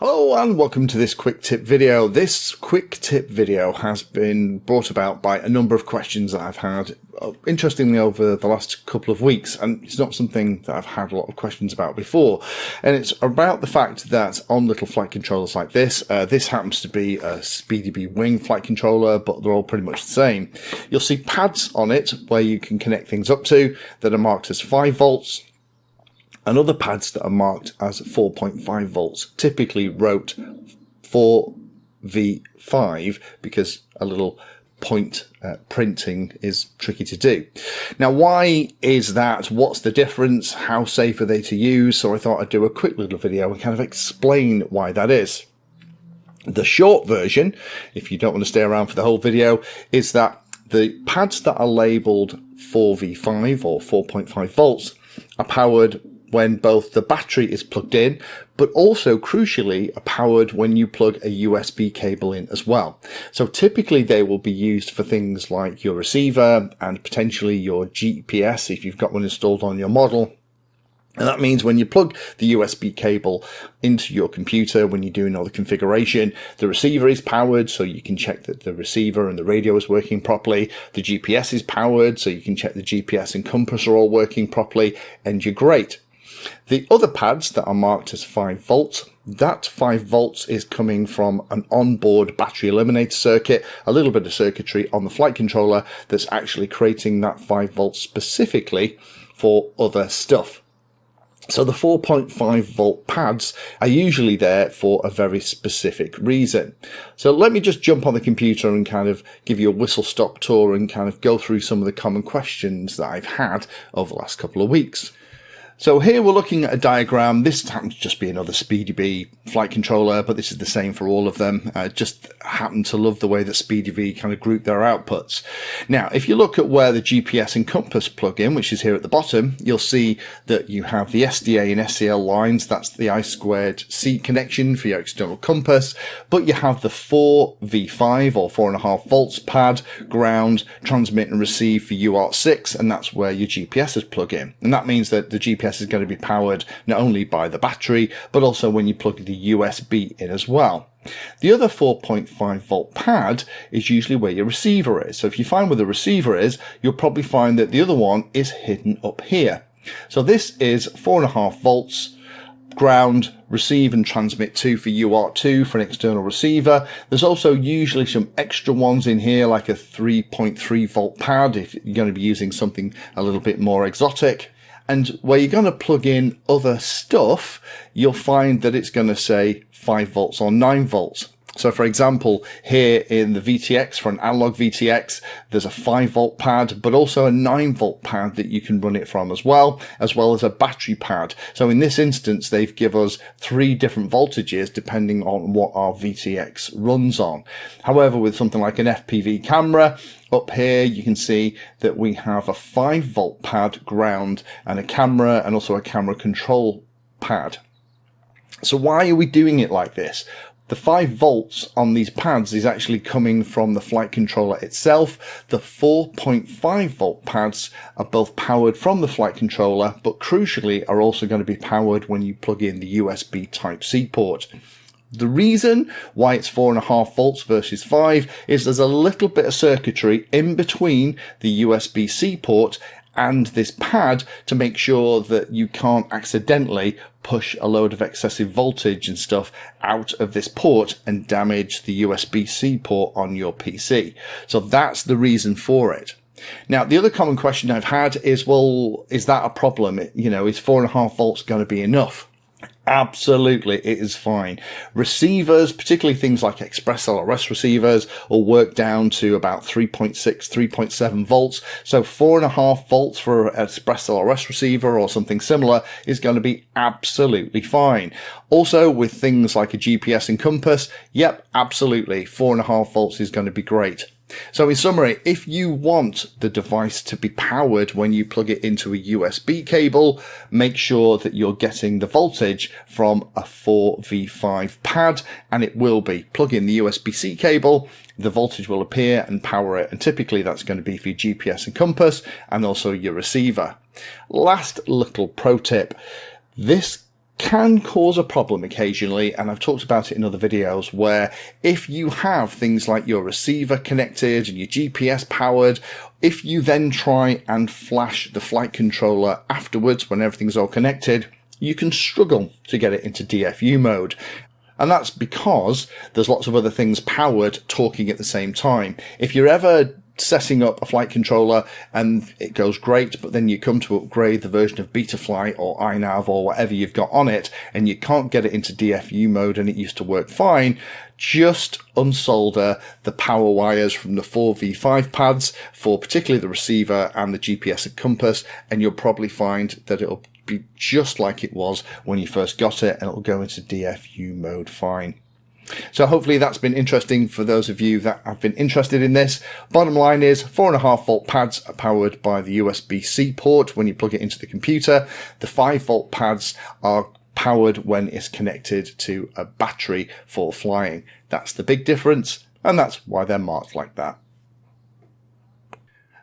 Hello and welcome to this quick tip video. This quick tip video has been brought about by a number of questions that I've had, interestingly, over the last couple of weeks, and it's not something that I've had a lot of questions about before. And it's about the fact that on little flight controllers like this happens to be a SpeedyBee wing flight controller, but they're all pretty much the same. You'll see pads on it where you can connect things up to that are marked as 5 volts. And other pads that are marked as 4.5 volts, typically wrote 4V5 because a little point printing is tricky to do. Now, why is that? What's the difference? How safe are they to use? So I thought I'd do a quick little video and kind of explain why that is. The short version, if you don't want to stay around for the whole video, is that the pads that are labelled 4V5 or 4.5 volts are powered when both the battery is plugged in, but also crucially are powered when you plug a USB cable in as well. So typically they will be used for things like your receiver and potentially your GPS if you've got one installed on your model. And that means when you plug the USB cable into your computer, when you're doing all the configuration, the receiver is powered so you can check that the receiver and the radio is working properly. The GPS is powered so you can check the GPS and compass are all working properly, and you're great. The other pads that are marked as 5 volts, that 5 volts is coming from an onboard battery eliminator circuit, a little bit of circuitry on the flight controller that's actually creating that 5 volts specifically for other stuff. So the 4.5 volt pads are usually there for a very specific reason. So let me just jump on the computer and kind of give you a whistle-stop tour and kind of go through some of the common questions that I've had over the last couple of weeks. So here we're looking at a diagram. This happens to just be another SpeedyBee flight controller, but this is the same for all of them. Just happen to love the way that SpeedyBee kind of group their outputs. Now, if you look at where the GPS and compass plug in, which is here at the bottom, you'll see that you have the SDA and SCL lines. That's the I2C connection for your external compass, but you have the 4V5 or 4.5 volts pad, ground, transmit and receive for UART6, and that's where your GPSs plug in. And that means that the GPS is going to be powered not only by the battery, but also when you plug the USB in as well. The other 4.5 volt pad is usually where your receiver is. So if you find where the receiver is, you'll probably find that the other one is hidden up here. So this is 4.5 volts, ground, receive and transmit to for UART2 for an external receiver. There's also usually some extra ones in here, like a 3.3 volt pad if you're going to be using something a little bit more exotic. And where you're going to plug in other stuff, you'll find that it's going to say 5 volts or 9 volts. So for example, here in the VTX, for an analog VTX, there's a 5 volt pad, but also a 9 volt pad that you can run it from as well as a battery pad. So in this instance, they've given us 3 different voltages depending on what our VTX runs on. However, with something like an FPV camera, up here you can see that we have a 5 volt pad, ground, and a camera, and also a camera control pad. So why are we doing it like this? The 5 volts on these pads is actually coming from the flight controller itself. The 4.5 volt pads are both powered from the flight controller, but crucially are also going to be powered when you plug in the USB Type-C port. The reason why it's 4.5 volts versus 5 is there's a little bit of circuitry in between the USB-C port and this pad to make sure that you can't accidentally push a load of excessive voltage and stuff out of this port and damage the USB-C port on your PC. So that's the reason for it. Now, the other common question I've had is, well, is that a problem? You know, is 4.5 volts going to be enough? Absolutely, it is fine. Receivers, particularly things like express LRS receivers, will work down to about 3.6, 3.7 volts. So 4.5 volts for an express LRS receiver or something similar is going to be absolutely fine. Also, with things like a GPS and compass, yep, absolutely, 4.5 volts is going to be great. So in summary, if you want the device to be powered when you plug it into a USB cable, make sure that you're getting the voltage from a 4V5 pad, and it will be. Plug in the USB-C cable, the voltage will appear and power it, and typically that's going to be for your GPS and compass and also your receiver. Last little pro tip, this can cause a problem occasionally, and I've talked about it in other videos, where if you have things like your receiver connected and your GPS powered, if you then try and flash the flight controller afterwards when everything's all connected, you can struggle to get it into DFU mode. And that's because there's lots of other things powered talking at the same time. If you're ever setting up a flight controller and it goes great, but then you come to upgrade the version of Betaflight or iNav or whatever you've got on it, and you can't get it into DFU mode and it used to work fine, just unsolder the power wires from the 4V5 pads for particularly the receiver and the GPS and compass, and you'll probably find that it'll be just like it was when you first got it, and it'll go into DFU mode fine. So hopefully that's been interesting for those of you that have been interested in this. Bottom line is 4.5 volt pads are powered by the USB-C port when you plug it into the computer. The 5 volt pads are powered when it's connected to a battery for flying. That's the big difference, and that's why they're marked like that.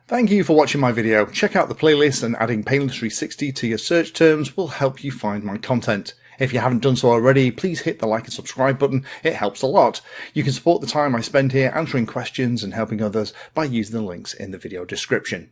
Thank you for watching my video. Check out the playlist, and adding Painless 360 to your search terms will help you find my content. If you haven't done so already, please hit the like and subscribe button. It helps a lot. You can support the time I spend here answering questions and helping others by using the links in the video description.